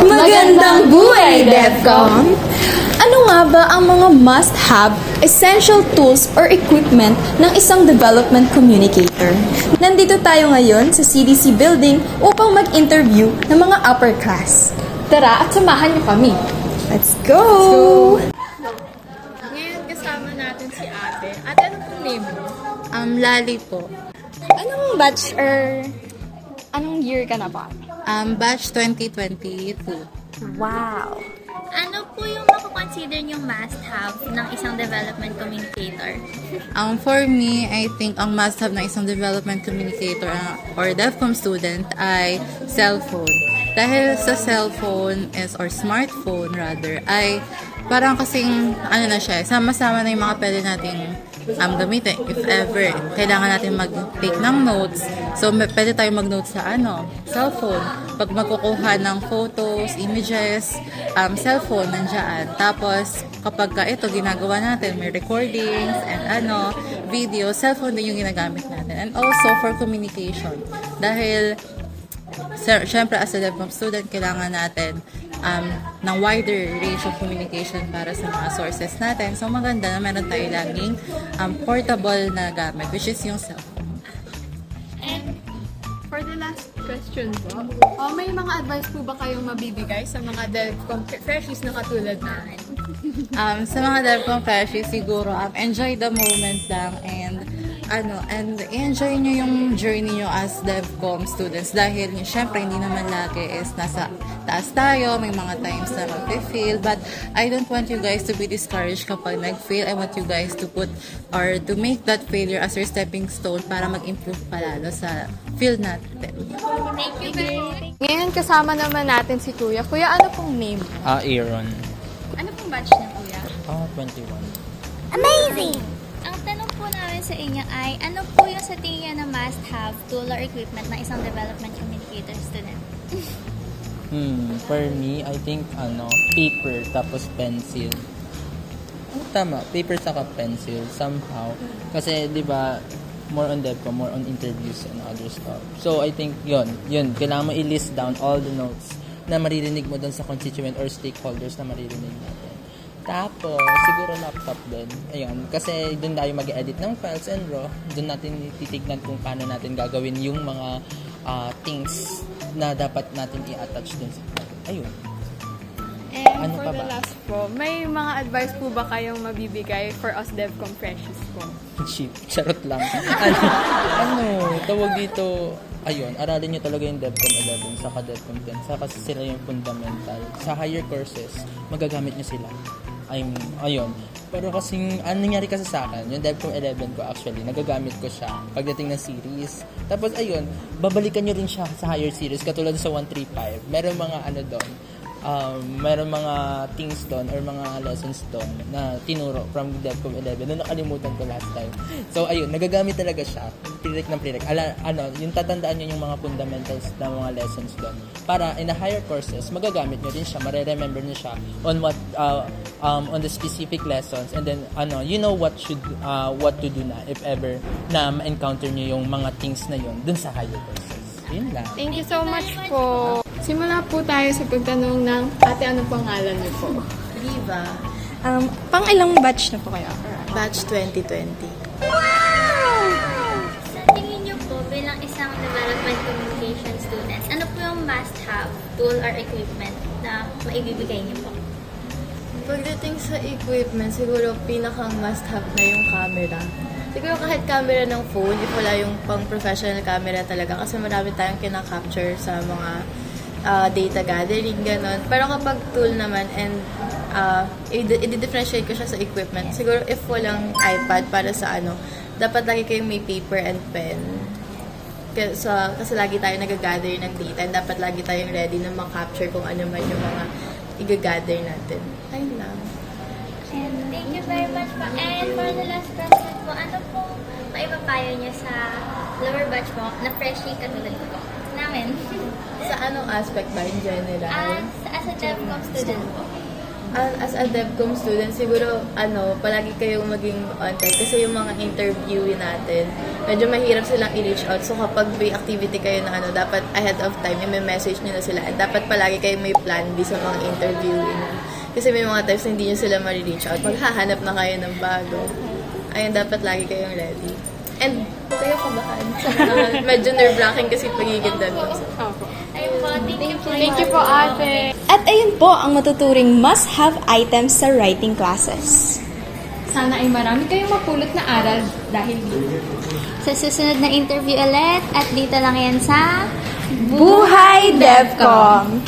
Magandang buhay, DevCom! Ano nga ba ang mga must-have, essential tools or equipment ng isang development communicator? Nandito tayo ngayon sa CDC building upang mag-interview ng mga upper class. Tara at samahan niyo kami. Let's go! Ngayon kasama natin si Ate. Ate, ano pong name mo? Lali po. Anong batch or anong year ka na ba? Batch 2022. Wow! Ano po yung makukonsider yung must-have ng isang development communicator? For me, I think ang must-have ng isang development communicator or DevCom student ay cellphone. Dahil sa cellphone or smartphone rather, ay parang kasing, na siya, sama-sama na yung mga pwede nating gamitin. If ever, kailangan natin mag-take ng notes. So, pwede tayo mag-notes sa cellphone. Pag magkukuha ng photos, images, cellphone, nandiyan. Tapos, kapag ito, ginagawa natin, may recordings, and video, cellphone din yung ginagamit natin. And also, for communication. Dahil, syempre, as a DevCom student, kailangan natin ng wider range of communication para sa mga sources natin. So, maganda na meron tayo laging portable na gamit, which is yung cellphone. And for the last question po, may mga advice po ba kayong mabibigay sa mga DevCom freshies na katulad namin? Sa mga DevCom freshies, siguro, enjoy the moment lang and enjoy nyo yung journey nyo as DevCom students dahil syempre hindi naman lagi is nasa taas tayo, may mga times na mag-fail, but I don't want you guys to be discouraged kapag nag-fail. I want you guys to put or to make that failure as your stepping stone para mag-improve palalo sa field natin. Thank you very much. Ngayon kasama naman natin si Kuya. Kuya, ano pong name? Aaron. Ano pong batch niya, Kuya? 21. Amazing! Ang tanong po namin sa inyo ay, ano po yung sa tingin na must-have tool or equipment ng isang development communicator student? For me, I think, paper, tapos pencil. Tama, paper saka pencil, somehow. Kasi, di ba, more on DevCom, more on interviews and other stuff. So, I think, yun, kailangan mo i-list down all the notes na maririnig mo dun sa constituent or stakeholders na maririnig natin. Tapos, siguro laptop din. Ayun, kasi dun tayo mag-edit ng files and raw. Dun natin titignan kung paano natin gagawin yung mga things na dapat natin i-attach dun sa file. Ayun. And for the last po, may mga advice po ba kayong mabibigay for us DevCom freshies po? Cheap. Charot lang. Tawag dito, aralin nyo talaga yung DevCom 11, saka DevCom 10, saka sila yung fundamental. Sa higher courses, magagamit nyo sila. Pero kasing, nangyari kasi sa akin, yung DevCom 11 ko actually, nagagamit ko siya pagdating ng series. Tapos babalikan nyo rin siya sa higher series, katulad sa 135. Meron mga doon, mayroong mga things doon or mga lessons doon na tinuro from DevCom 11 na nakalimutan ko last time. So, nagagamit talaga siya. Prereq ng prereq. Yung tatandaan nyo yung mga fundamentals ng mga lessons doon. Para in the higher courses, magagamit nyo rin siya. Mare-remember nyo siya on what, on the specific lessons. And then, you know what to do na if ever na ma-encounter nyo yung mga things na yun dun sa higher courses. Yun lang. Thank you so much po. Simula po tayo sa pagtanong ng ate, ano pangalan niyo po? Riva, Pang ilang batch na po kayo? batch 2020. Sa tingin niyo po, bilang isang development communication students, ano po yung must-have tool or equipment na maibibigay niyo po? Pagdating sa equipment, siguro pinakang must-have na yung camera. Siguro kahit camera ng phone, if wala yung pang-professional camera talaga kasi marami tayong kinakapture sa mga data gathering, ganon. Pero kapag tool naman and i-differentiate ko siya sa equipment, siguro if walang iPad para sa dapat lagi kayong may paper and pen. Kasi lagi tayo nag-gather ng data and dapat lagi tayong ready na makapture kung ano man yung mga i-gather natin. Ayun lang. And thank you very much po. And for the last question po, ano po maipapayo niyo sa lower batch po na freshie katulad po namin? Sa anong aspect ba in general? As a DevCom student po. As a DevCom student, siguro, palagi kayong maging on time kasi yung mga interview natin, medyo mahirap silang i-reach out. So, kapag may activity kayo na dapat ahead of time, may message nyo na sila. At dapat palagi kayong may plan di sa mga interview. Kasi may mga times na hindi nyo sila ma-reach out. Maghahanap na kayo ng bago. Ayun, dapat lagi kayong ready. And, huwag kayo kabahan. Medyo nerve-wracking kasi pagiging DevCom. Ayun po, thank you po. Thank you po, ate. At ayun po ang matuturing must-have items sa writing classes. Sana ay marami kayong mapulot na aral dahil dito. Sa susunod na interview ulit, at dito lang yan sa Buhay DevCom!